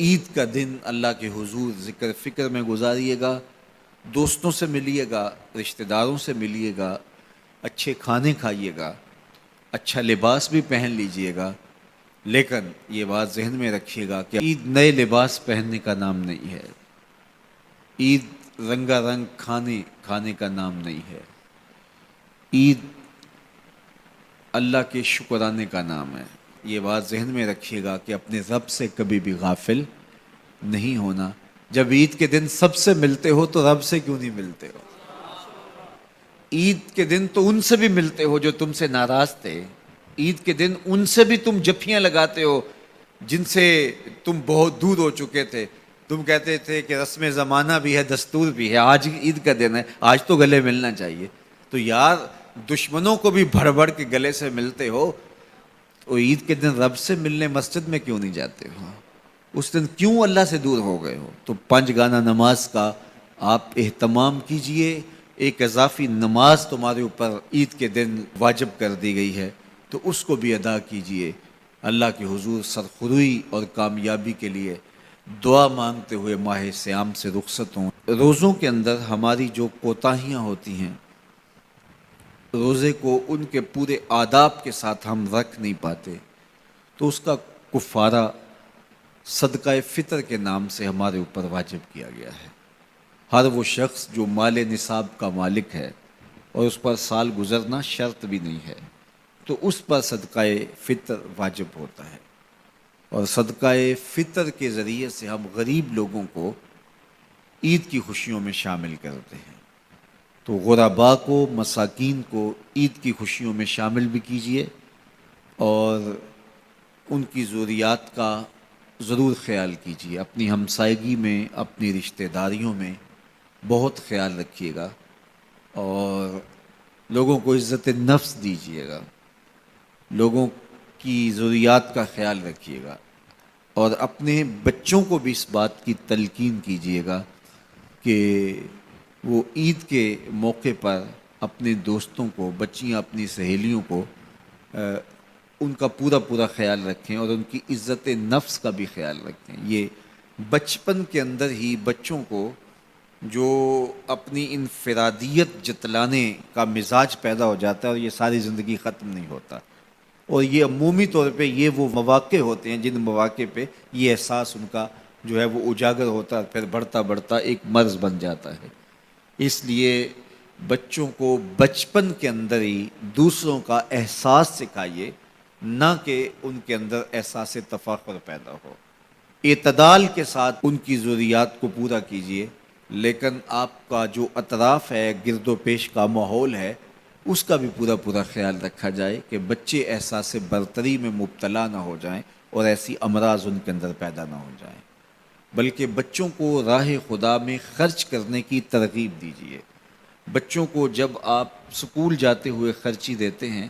عید کا دن اللہ کے حضور ذکر فکر میں گزاریے گا، دوستوں سے ملیے گا، رشتہ داروں سے ملیے گا، اچھے کھانے کھائیے گا، اچھا لباس بھی پہن لیجئے گا، لیکن یہ بات ذہن میں رکھیے گا کہ عید نئے لباس پہننے کا نام نہیں ہے، عید رنگا رنگ کھانے کا نام نہیں ہے، عید اللہ کے شکرانے کا نام ہے۔ یہ بات ذہن میں رکھیے گا کہ اپنے رب سے کبھی بھی غافل نہیں ہونا۔ جب عید کے دن سب سے ملتے ہو تو رب سے کیوں نہیں ملتے ہو؟ عید کے دن تو ان سے بھی ملتے ہو جو تم سے ناراض تھے، عید کے دن ان سے بھی تم جفیاں لگاتے ہو جن سے تم بہت دور ہو چکے تھے۔ تم کہتے تھے کہ رسم زمانہ بھی ہے، دستور بھی ہے، آج عید کا دن ہے، آج تو گلے ملنا چاہیے۔ تو یار دشمنوں کو بھی بھر بھر کے گلے سے ملتے ہو، تو عید کے دن رب سے ملنے مسجد میں کیوں نہیں جاتے ہو؟ اس دن کیوں اللہ سے دور ہو گئے ہو؟ تو 5 گانا نماز کا آپ اہتمام کیجئے۔ ایک اضافی نماز تمہارے اوپر عید کے دن واجب کر دی گئی ہے، تو اس کو بھی ادا کیجئے۔ اللہ کے حضور سرخروئی اور کامیابی کے لیے دعا مانگتے ہوئے ماہ صیام سے رخصت ہوں۔ روزوں کے اندر ہماری جو کوتاہیاں ہوتی ہیں، روزے کو ان کے پورے آداب کے ساتھ ہم رکھ نہیں پاتے، تو اس کا کفارہ صدقہ فطر کے نام سے ہمارے اوپر واجب کیا گیا ہے۔ ہر وہ شخص جو مال نصاب کا مالک ہے اور اس پر سال گزرنا شرط بھی نہیں ہے، تو اس پر صدقہ فطر واجب ہوتا ہے، اور صدقہ فطر کے ذریعے سے ہم غریب لوگوں کو عید کی خوشیوں میں شامل کرتے ہیں۔ تو غرباء کو، مساکین کو عید کی خوشیوں میں شامل بھی کیجئے، اور ان کی ضروریات کا ضرور خیال کیجئے۔ اپنی ہمسائیگی میں، اپنی رشتہ داریوں میں بہت خیال رکھیے گا، اور لوگوں کو عزت نفس دیجیے گا، لوگوں کی ضروریات کا خیال رکھیے گا، اور اپنے بچوں کو بھی اس بات کی تلقین کیجیے گا کہ وہ عید کے موقع پر اپنے دوستوں کو، بچیاں اپنی سہیلیوں کو ان کا پورا خیال رکھیں، اور ان کی عزت نفس کا بھی خیال رکھیں۔ یہ بچپن کے اندر ہی بچوں کو جو اپنی انفرادیت جتلانے کا مزاج پیدا ہو جاتا ہے، اور یہ ساری زندگی ختم نہیں ہوتا، اور یہ عمومی طور پہ یہ وہ مواقع ہوتے ہیں جن مواقع پہ یہ احساس ان کا جو ہے وہ اجاگر ہوتا ہے، پھر بڑھتا بڑھتا ایک مرض بن جاتا ہے۔ اس لیے بچوں کو بچپن کے اندر ہی دوسروں کا احساس سکھائیے، نہ کہ ان کے اندر احساس تفاخر پیدا ہو۔ اعتدال کے ساتھ ان کی ضروریات کو پورا کیجیے، لیکن آپ کا جو اطراف ہے، گرد و پیش کا ماحول ہے، اس کا بھی پورا خیال رکھا جائے کہ بچے احساس برتری میں مبتلا نہ ہو جائیں اور ایسی امراض ان کے اندر پیدا نہ ہو جائیں، بلکہ بچوں کو راہ خدا میں خرچ کرنے کی ترغیب دیجیے۔ بچوں کو جب آپ سکول جاتے ہوئے خرچی دیتے ہیں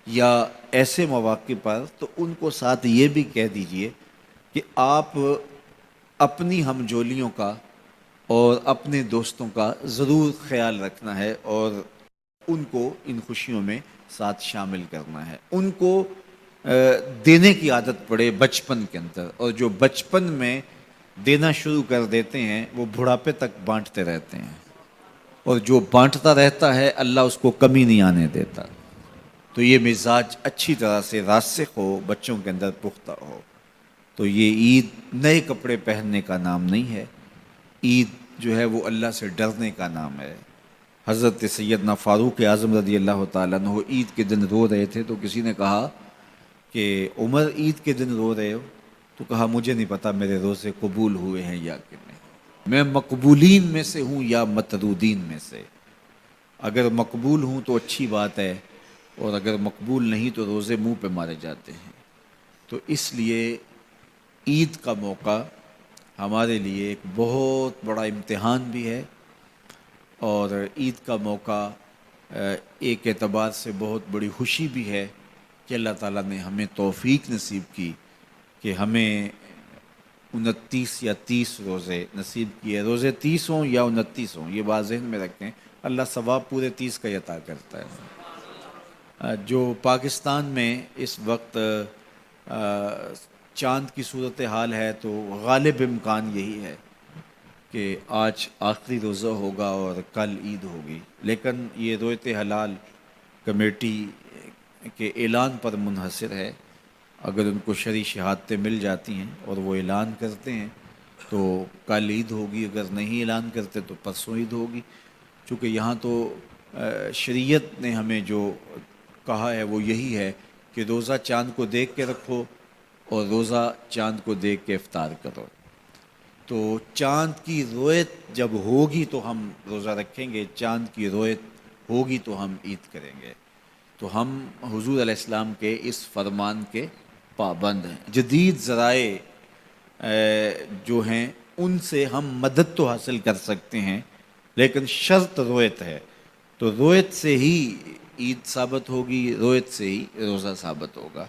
یا ایسے مواقع پر، تو ان کو ساتھ یہ بھی کہہ دیجئے کہ آپ اپنی ہم جولیوں کا اور اپنے دوستوں کا ضرور خیال رکھنا ہے، اور ان کو ان خوشیوں میں ساتھ شامل کرنا ہے۔ ان کو دینے کی عادت پڑے بچپن کے اندر، اور جو بچپن میں دینا شروع کر دیتے ہیں وہ بڑھاپے تک بانٹتے رہتے ہیں، اور جو بانٹتا رہتا ہے اللہ اس کو کمی نہیں آنے دیتا۔ تو یہ مزاج اچھی طرح سے راسخ ہو، بچوں کے اندر پختہ ہو۔ تو یہ عید نئے کپڑے پہننے کا نام نہیں ہے، عید جو ہے وہ اللہ سے ڈرنے کا نام ہے۔ حضرت سیدنا فاروق اعظم رضی اللہ تعالیٰ عنہ عید کے دن رو رہے تھے، تو کسی نے کہا کہ عمر عید کے دن رو رہے ہو؟ تو کہا مجھے نہیں پتا میرے روزے قبول ہوئے ہیں یا کہ نہیں، میں مقبولین میں سے ہوں یا مطرودین میں سے۔ اگر مقبول ہوں تو اچھی بات ہے، اور اگر مقبول نہیں تو روزے منہ پہ مارے جاتے ہیں۔ تو اس لیے عید کا موقع ہمارے لیے ایک بہت بڑا امتحان بھی ہے، اور عید کا موقع ایک اعتبار سے بہت بڑی خوشی بھی ہے کہ اللہ تعالیٰ نے ہمیں توفیق نصیب کی کہ ہمیں 29 یا 30 روزے نصیب کیے۔ روزے 30 ہوں یا 29 ہوں، یہ بات ذہن میں رکھیں، اللہ ثواب پورے 30 کا ہی عطا کرتا ہے۔ جو پاکستان میں اس وقت چاند کی صورت حال ہے تو غالب امکان یہی ہے کہ آج آخری روزہ ہوگا اور کل عید ہوگی، لیکن یہ رویت حلال کمیٹی کے اعلان پر منحصر ہے۔ اگر ان کو شرعی شہادتیں مل جاتی ہیں اور وہ اعلان کرتے ہیں تو کل عید ہوگی، اگر نہیں اعلان کرتے تو پرسوں عید ہوگی۔ چونکہ یہاں تو شریعت نے ہمیں جو کہا ہے وہ یہی ہے کہ روزہ چاند کو دیکھ کے رکھو اور روزہ چاند کو دیکھ کے افطار کرو۔ تو چاند کی رویت جب ہوگی تو ہم روزہ رکھیں گے، چاند کی رویت ہوگی تو ہم عید کریں گے۔ تو ہم حضور علیہ السلام کے اس فرمان کے پابند ہیں۔ جدید ذرائع جو ہیں ان سے ہم مدد تو حاصل کر سکتے ہیں، لیکن شرط رویت ہے، تو رویت سے ہی عید ثابت ہوگی، رویت سے ہی روزہ ثابت ہوگا۔